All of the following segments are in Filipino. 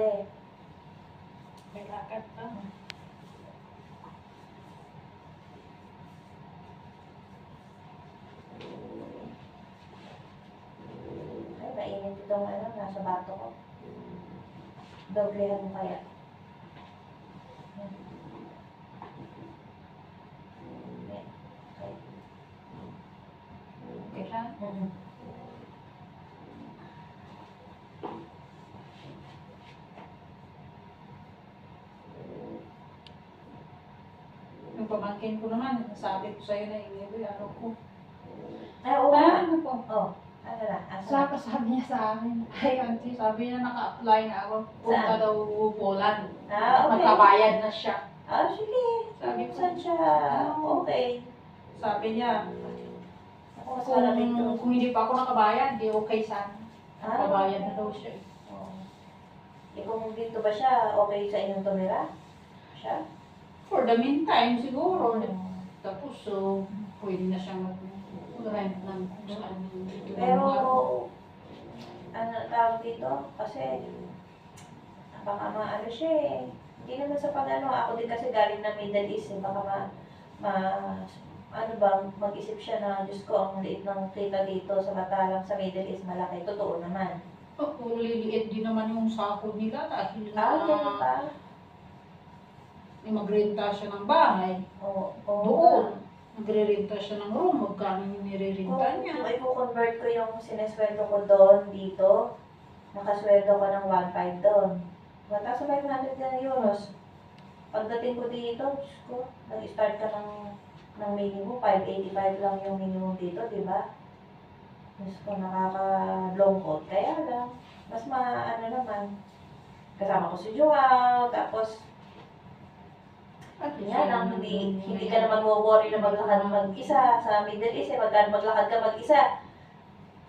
eh. May lakad pa. Ay, mainit itong ano, nasa bato ko. Doblehan mo kaya. Okay. Okay siya? Yung pamangkin ko naman, sabi ko sa'yo na iniwi, ano ko. Ay, oo. Ano po? Oh, ano na? Asa? Sabi niya sa akin, ay auntie, sabi niya naka-apply na ako. Punta Saan? daw Poland. Ah, okay. Magkabayad na siya. Ah, sige. Sabi ko, Saan siya? Okay. sabi niya, Ako mas malamig to. kung hindi pa ako nakabayad, di okay sana. Ah. Nakabayad na daw siya. Oh. Eh, kung dito ba siya, okay sa inyong tumira? Siya? For the meantime, siguro. Oh. Tapos, pwede na siyang mag-rent ng kung saan. Pero, ano tawag dito? Kasi, baka maano siya eh. Hindi naman sa pag-ano, ako din kasi galing na Middle East eh. Baka ano ba, mag-isip siya na, Diyos ko, ang liit ng kita dito sa Matalang sa Middle East, malaki. Totoo naman. Oh, liliit din naman yung sahod nila dahil Ganun pa? magrenta siya ng bahay. Oo. Doon, nagre-renta siya ng room. Magkano yung nire-renta niya? Kung i-convert ko yung sinesweldo ko doon, dito, nakasweldo ko ng 1.5 doon. Mataas sa 500 na euros. Pagdating ko dito, Diyos ko, nag-start ka ng minimum, 585 lang yung minimum dito, di ba? Diyos ko, nakaka-longkot. Kaya lang, mas ano naman, kasama ko si Joao, tapos, yan lang, hindi ka naman worry na maglakad mag-isa sa Middle East, eh, magkano maglakad ka mag-isa,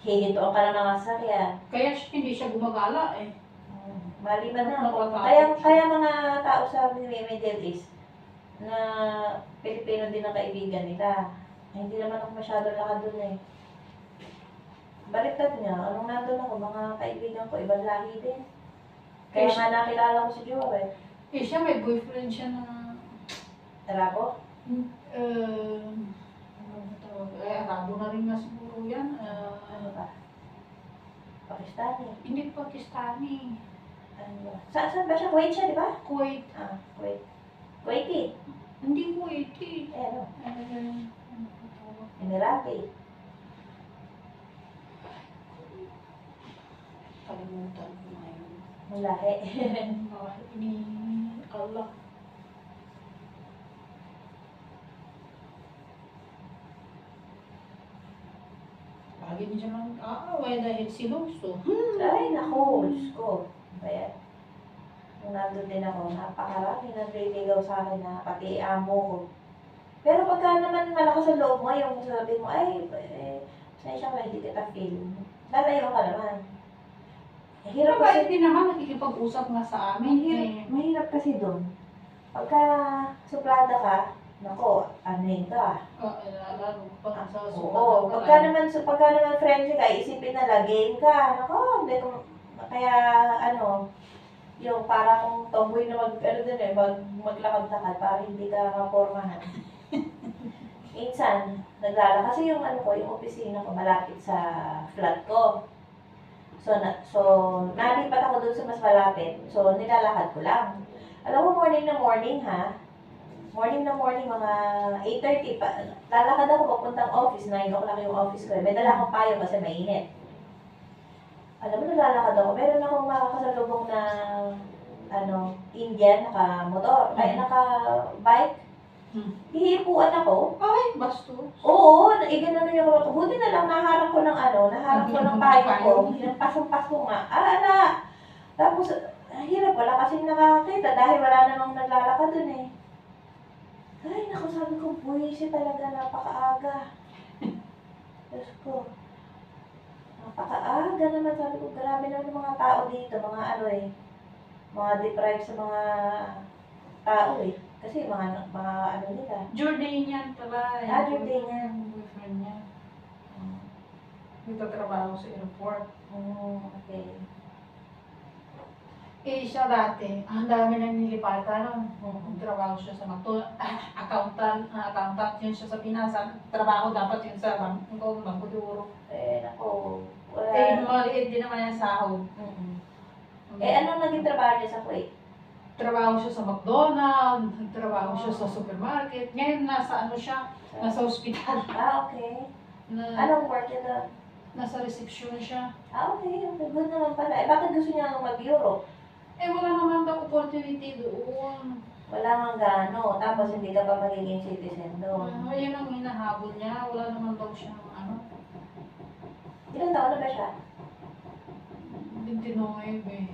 hihituan ka ng mga sasakyan. Kaya hindi siya gumagala eh. Maliban na ako. Kaya mga tao sa Middle East na Pilipino din ang kaibigan nila. Hindi naman ako masyado lakad dun eh. Baliktad niya. Anong nandun ako, mga kaibigan ko, ibang lahi din. Kaya nga nakilala ko si Joe eh. Eh siya may boyfriend siya na Arabo? ano tawag? Arabo na rin nga siguro yan. Ano ba? Pakistani. Hindi Pakistani. Ano ba? Saan ba siya? Kuwait siya, di ba? Kuwait. Ah, Kuwait. Kuwaiti. Hindi Kuwait eh. Eh, ano? Ano tawag? Emirati. Kalimutan ko na yun. Mulahe. Ni Allah. Lagi niya siya mag-aaway dahil sinuso. Ay, naku, Diyos ko. Ayan. Nung nandun din ako, napakarami naliligaw sa akin na pati amo ko. Pero pagka naman malakas ang loob mo, yung sabi mo, ay, siya ka, hindi kita feel. Lalayo ka naman. Hirap Mabait kasi, din naman, nakikipag-usap nga sa amin. mahirap kasi doon. Pagka suplada ka, nako, ano yun ka? Lalo pa sa Oo, pagka naman friendly ka, isipin na game ka. Nako, hindi ko, kaya ano, yung parang tomboy na maglakad-lakad para hindi ka mapormahan. Minsan, kasi yung ano ko, yung opisina ko malapit sa flat ko. So nalipat ako dun sa mas malapit. So, nilalakad ko lang. Alam mo, morning na morning ha. Morning na morning, mga 8:30 pa. Lalakad ako papuntang office, 9 o'clock yung office ko. May dala akong payo kasi mainit. Alam mo, naglalakad ako. Meron akong makakasalubong na Indian, naka-motor, ay naka-bike. Hihipuan ako. Ay, basto. Oo, gano'n na yung ako. Buti na lang, naharap ko ng payo ko. Hinampas-ampas ko nga. Tapos, hirap, wala kasing nakakita dahil wala namang naglalakad dun eh. Ay, naku, sabi ko, buwisi talaga, napakaaga. Diyos ko. Napakaaga naman, sabi ko, grabe naman yung mga tao dito, mga deprived sa mga tao eh. Kasi mga ano nila. Jordanian pala. Jordanian. Boyfriend niya. Nagtatrabaho sa airport. Okay. Eh, siya dati, ang dami nang nilipatan nun. Mm. Trabaho siya sa accountant yun siya sa Pinas. Trabaho dapat yun sa Bangko de Oro. Eh, naku, Eh, wala. maliit din naman yung sahod. Mm. Eh, ano naging trabaho niya sa Kuwait? Trabaho siya sa McDonald's, nagtrabaho siya sa supermarket. Ngayon, nasa ano siya, nasa ospital. Okay. Na, Anong work niya doon? nasa reception siya. Okay. Good naman pala. Eh, bakit gusto niya mag-Europe? Eh, wala naman daw opportunity doon. Wala nga gaano. Tapos hindi ka pa magiging citizen doon. Yun ang hinahabol niya. Wala naman daw siya ano. Ilang taon na ba siya? 29 eh.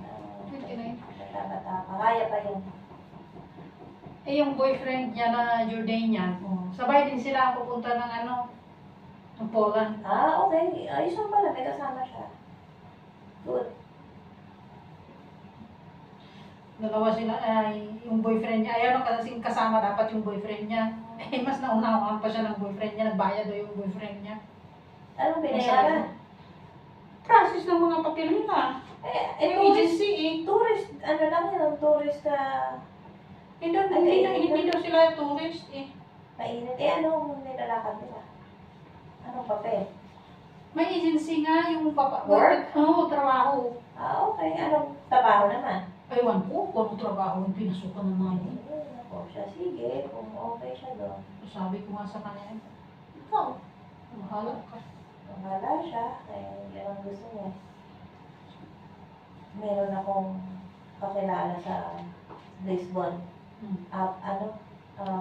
29. Bata-bata pa. Kaya pa yun. Eh, yung boyfriend niya na Jordanian, sabay din sila pupunta ng ano, ng Poland. Okay. Ayos lang pala. May kasama siya. Good. Dalawa sila, ay, yung boyfriend niya, ayaw na kasing kasama dapat yung boyfriend niya. Eh, mas naunawaan pa siya ng boyfriend niya, nagbayad daw yung boyfriend niya. Anong binayaran? Process ng mga papel nila. Eh, Yung tourist, agency eh. tourist, ano lang yun, tourist na Hindi daw sila tourist eh. mainit. Eh, anong nilalakad nila? Anong papel? May agency nga yung Work? Oo, trabaho. Okay. Anong trabaho naman? Ewan ko kung anong trabaho yung pinasukan ng mga yun. Ako siya, sige, kung okay siya doon. Sabi ko nga sa kanya, ikaw, mahala ka. Wala siya, yan ang gusto niya. Meron akong kakilala sa Lisbon.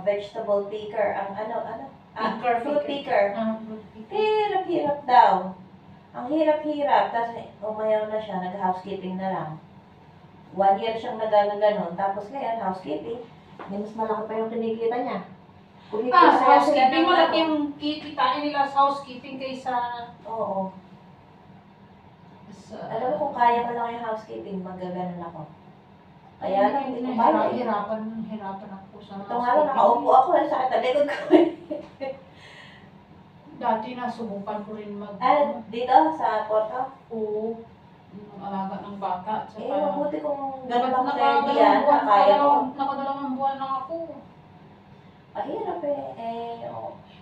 Vegetable picker, fruit picker. Hirap-hirap daw. Ang hirap-hirap, tapos umayaw na siya, nag-housekeeping na lang. 1 year siyang nagagano'n, tapos ngayon, housekeeping. May mas malaki pa yung kinikita niya. Sa housekeeping, malaki yung kikitain nila sa housekeeping kaysa Oo. sa... Alam mo kung kaya ko lang yung housekeeping, magaganon ako. Kaya lang, hindi ko kaya. Hirapan ako sa Ito nga lang, nakaupo ako, sakit ang likod ko. Dati nasubukan ko rin Dito, sa Porto? Oo, yung alaga ng bata. At Mabuti kung gano'n ako sa Indian, na kaya ko. Nakadalawang buwan na ako. Hirap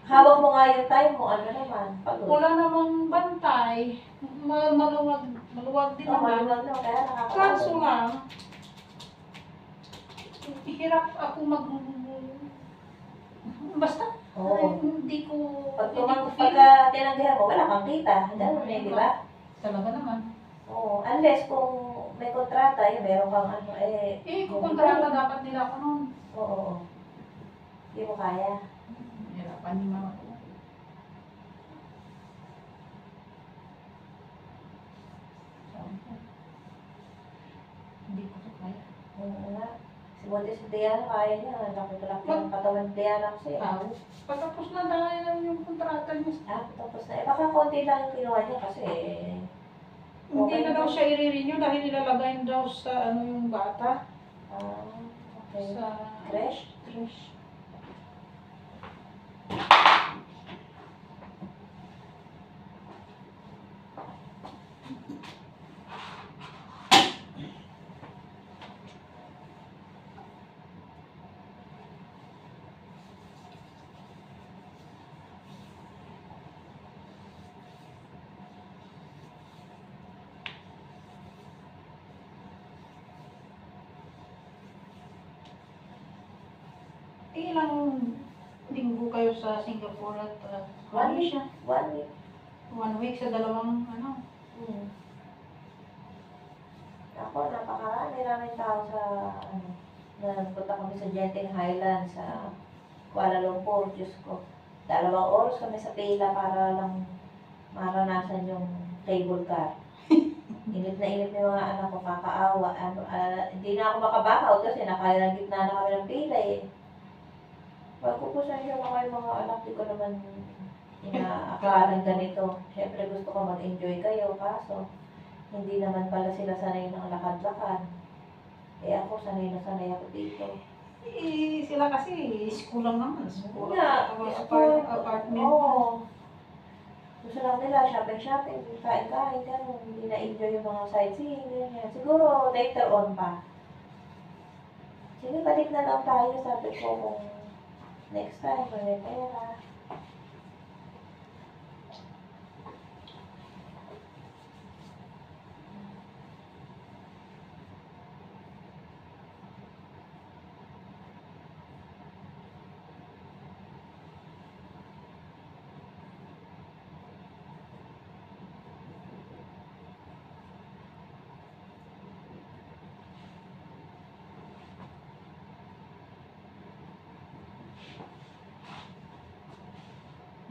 hawak mo nga yung time mo, ano naman, pagod. Wala namang bantay. Maluwag din naman. Maluwag na, kaya nakakapagod. Kaso lang, hirap ako basta, hindi ko Pagka tinanggihan mo, wala kang kita. Ganun di ba? Talaga naman. Oo, unless kung may kontrata, meron kang Kung kontrata dapat nila ako noon. Oo. Hindi mo kaya. Hirapan ni mama ko. Hindi ko to kaya. Oo nga. Buti si Diana, kaya niya. Laki-laki ng katawan ni Diana kasi. Patapos na dahil yung kontrata niya. Tapos na. Baka konti lang yung kinuha niya kasi Hindi na daw siya i-renew dahil nilalagay daw sa yung bata. Okay. Sa Creche? Ilang linggo kayo sa Singapore at 1 week. 1 week. 1 week sa dalawang Ako, napakarami namin tao sa nagpunta kami sa Genting Highlands sa Kuala Lumpur. Diyos ko. 2 oras kami sa pila para lang maranasan yung cable car. Init na init yung mga anak ko, kakaawa. Hindi na ako makabakaw kasi nakagitna na kami ng pila eh. Pagkukusan siya mga anak, di ko naman inaakalan ganito. Siyempre gusto ko mag-enjoy kayo, kaso hindi naman pala sila sanay ng lakad-lakad. Ako sanay na sanay ako dito. Sila kasi school lang naman. School Yeah, apartment. Oo. Gusto lang nila, shopping, kain-kain, gano'n. Hindi na-enjoy yung mga sightseeing, ganyan. Siguro, later on pa. Sige, balik na lang tayo. Sabi ko kung next time, kung may pera.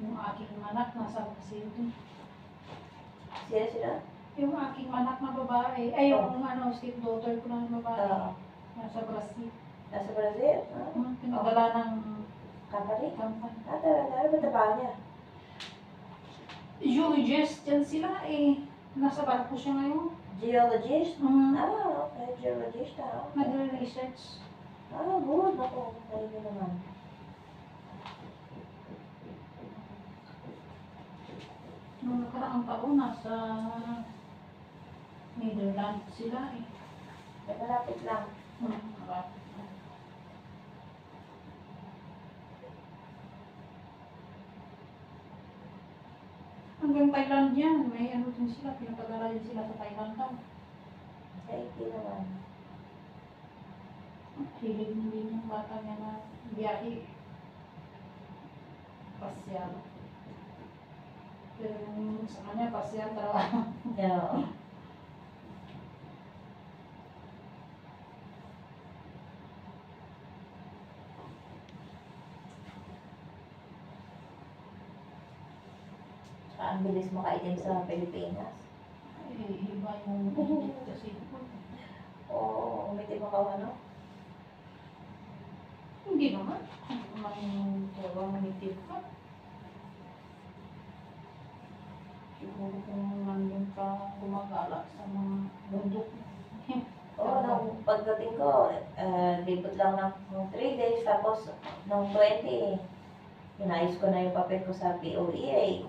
Yung aking anak, nasa Brazil. Sila? Yung aking anak na babae, ay yung stepdaughter ko na babae, Oo. nasa Brazil. Nasa Brazil? Pinadala ng Company? company. Talaga? Ano ba trabaho niya? Geologist, dyan sila eh. Nasa barko siya ngayon. Geologist? Mm. Okay. Geologist Nagre-research. Good. Ako, tayo naman. Nung nakaraang taon, nasa Netherlands sila eh. Malapit lang. Malapit. Hanggang Thailand yan. May ano din sila, pinapagala din sila sa Thailand daw. Saiti naman. Hilig din yung bata niya na biyahe. Pasyal. Pero yung sa kanya, pasyal talaga. Oo. Ang bilis makaitim sa Pilipinas. Eh, iba yung init kasi. Oo, umitim ako ano? Hindi naman. Hindi naman yung dalawang native ka. Siguro kung nandun ka gumagala sa mga bundok. Oo, nung pagdating ko, libot lang ng 3 days, tapos nung 20, inayos ko na yung papel ko sa POEA.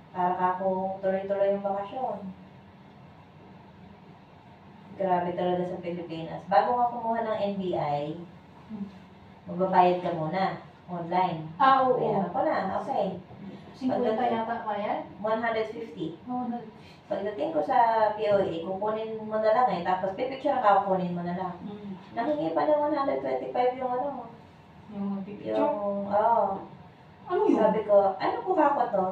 Para ako tuloy-tuloy yung bakasyon. Grabe talaga sa Pilipinas. Bago ka kumuha ng NBI, magbabayad ka muna, online. Oo. Bayaran ko na, okay. 50 yata ba yan? 150. Oo, Pagdating ko sa POA, kukunin mo na lang tapos pipicture ka, kukunin mo na lang. Nahingi pa ng 125 yung ano, yung picture. yung, Ano yun? sabi ko, ano kuha ko to?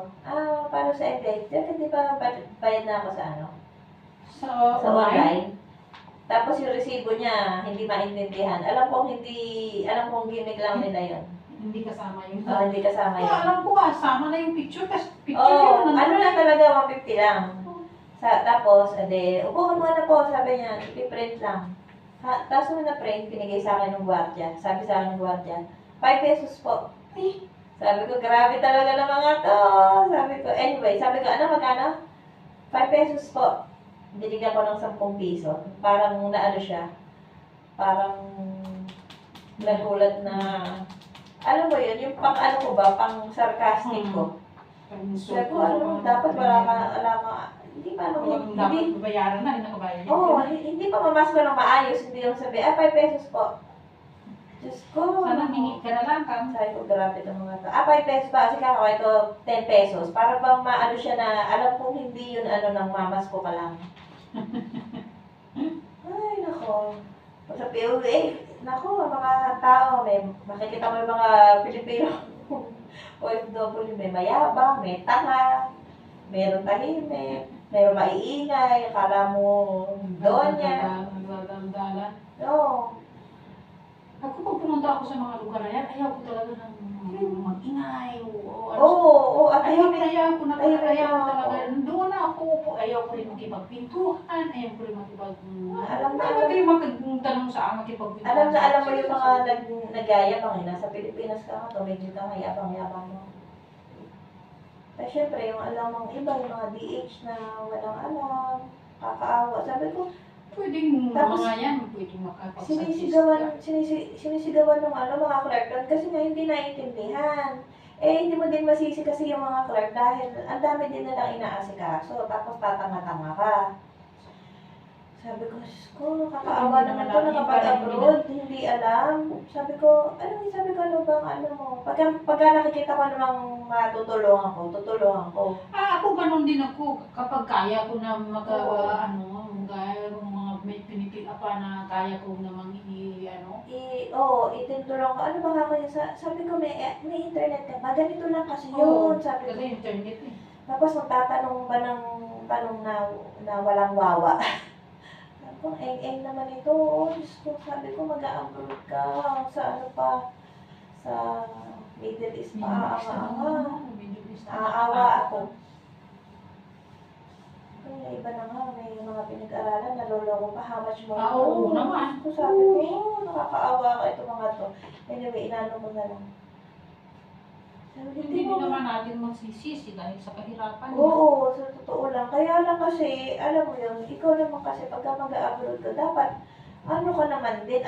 Para sa NBI, hindi ba bayad na ako sa ano? Sa Sa online? online. Tapos yung resibo niya, hindi maintindihan. Alam kong gimmick lang nila yun. Hindi kasama yung... Hindi kasama yun. Alam ko, sama na yung picture. Tapos picture Oo, yun. ano lang talaga, 150 lang. Tapos, upo ka muna po, sabi niya, ipiprint lang. Tapos nung na-print, pinigay sa akin ng gwardiya. Sabi sa akin ng gwardiya, 5 pesos po. Sabi ko, grabe talaga ng mga to. Sabi ko, anyway, ano, magkano? 5 pesos po. Binigyan ko ng 10 piso. Parang naano siya. Parang nagulat na, alam mo yun, yung pang ano ko ba, pang sarcastic ko. Sabi ko, ano, dapat wala ka, hindi pa ano, Dapat bayaran na, hindi nakabayad. Oo, hindi pa mamasko ng maayos, hindi yung sabi, 5 pesos po. Diyos ko. Sana hingi ka na lang, Kam. Sabi ko, grabe itong mga to. 5 pesos pa, kasi kako ito 10 pesos. Para bang maano siya na, alam kong hindi yun ano nang mamasko ka lang. Ay, nako. Sa POA, nako, mga tao, makikita mo yung mga Pilipino, OFW, may mayabang, may tanga, meron tahimik, meron maiingay, akala mo donya. Nagdadaldalan. No. Ako pag pumunta ako sa mga lugar na yan, ayaw ko talaga ng mag-ingay o ano. Oo, at Ayaw tahimik. ko na talaga, ayaw ko talaga. Doon na ako, ayaw ko rin makipagpintuhan, ayaw ko rin Alam na, Ayaw kayo magtanong sa akin, makipagpintuhan. alam mo yung mga nagyayabang nasa Pilipinas ka nga, tumigil ka nga, yabang-yabang mo. Pero syempre, yung alam mong iba, yung mga DH na walang alam, kakaawa. Sabi ko, Pwedeng tapos, mga yan, pwedeng makapagsuggest. sinisigawan ng mga clerk doon kasi nga hindi naiintindihan. Eh, hindi mo din masisi kasi yung mga clerk dahil ang dami din nilang inaasikaso. Tapos tatanga-tanga ka. Sabi ko, Diyos ko, kakaawa naman to nakapag-abroad, hindi alam. Sabi ko, ano bang ano mo? Pagka nakikita ko namang matutulungan ko, tutulungan ko. Ako ganun din ako. Kapag kaya ko na Oo. gaya ng mga may pinipila pa na kaya ko namang Itutulungan ko. Ano ba ako yun? Sabi ko, may internet ka ba? Ganito lang kasi yun. Sabi ko, kasi internet eh. tapos magtatanong ba ng tanong na walang wawa? Sabi ko, eng naman ito. Oh, Diyos ko, sabi ko, mag-a-abroad ka. Sa ano pa, sa Middle East pa. Naaawa ako. Kaya iba na nga, may mga pinag-aralan, naloloko pa, how much more? Oo naman. So, sabi ko, nakakaawa ka itong mga to. Anyway, inano ko na lang. Sabi ko, Hindi din naman natin magsisisi dahil sa kahirapan. Oo, sa totoo lang. Kaya lang kasi, alam mo yun, ikaw naman kasi pagka mag-a-abroad ka, dapat, ano ka naman din,